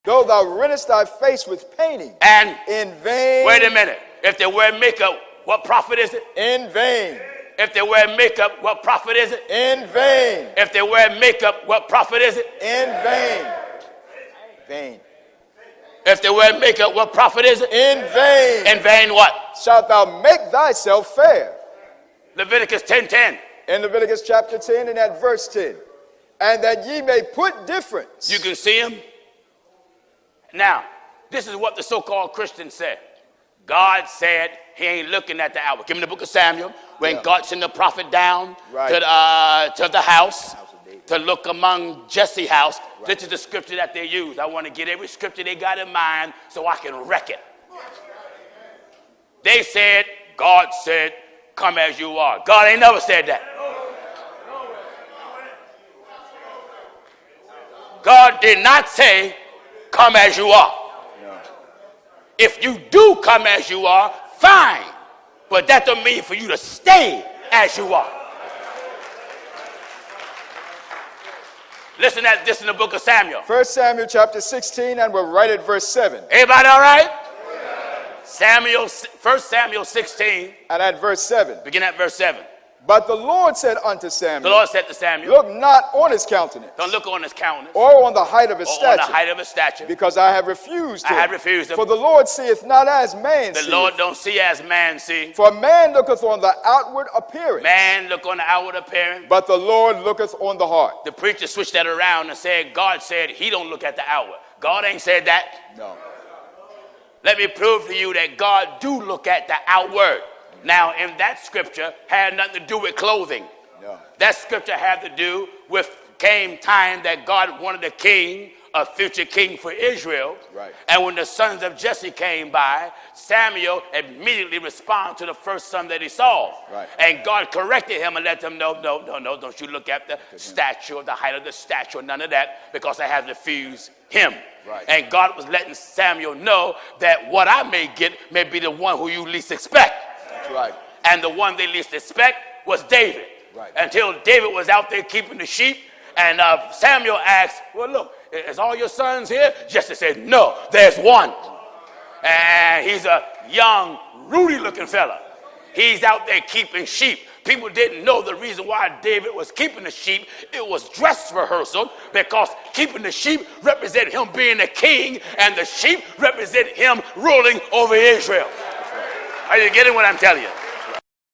Though thou rentest thy face with painting. And in vain. Wait a minute. If they wear makeup, what profit is it? In vain. If they wear makeup, what profit is it? In vain. If they wear makeup, what profit is it? In vain. Vain. If they wear makeup, what profit is it? In vain. In vain what? Shalt thou make thyself fair. Leviticus 10:10. In Leviticus chapter 10 and at verse 10. And that ye may put difference. You can see him. Now, this is what the so-called Christians said. God said he ain't looking at the outward. Give me the book of Samuel. When God sent the prophet down to the house to look among Jesse's house. This is the scripture that they use. I want to get every scripture they got in mind so I can wreck it. They said, God said, come as you are. God ain't never said that. God did not say, come as you are. If you do come as you are, fine. But that don't mean for you to stay as you are. Listen at this in the book of Samuel. 1 Samuel chapter 16, and we're right at verse 7. Everybody all right? 1 Samuel 16. And at verse 7. Begin at verse 7. But the Lord said unto Samuel. The Lord said to Samuel. Look not on his countenance. Don't look on his countenance. Or on the height of his stature. On the height of his stature. Because I have refused him. I have refused him. For the Lord seeth not as man seeth. The Lord don't see as man see. For man looketh on the outward appearance. Man look on the outward appearance. But the Lord looketh on the heart. The preacher switched that around and said, God said he don't look at the outward. God ain't said that. No. Let me prove to you that God do look at the outward. Now, in that scripture, had nothing to do with clothing. No. That scripture had to do with came time that God wanted a king, a future king for Israel. Right. And when the sons of Jesse came by, Samuel immediately responded to the first son that he saw. Right. And God corrected him and let them know, no, don't you look at the stature, the height of the stature, none of that, because I have refused him. Right. And God was letting Samuel know that what I may get may be the one who you least expect. That's right. And the one they least expect was David. Right. Until David was out there keeping the sheep. And Samuel asked, well, look, is all your sons here? Jesse said, no, there's one. And he's a young, ruddy-looking fella. He's out there keeping sheep. People didn't know the reason why David was keeping the sheep. It was dress rehearsal, because keeping the sheep represented him being a king, and the sheep represented him ruling over Israel. Are you getting what I'm telling you?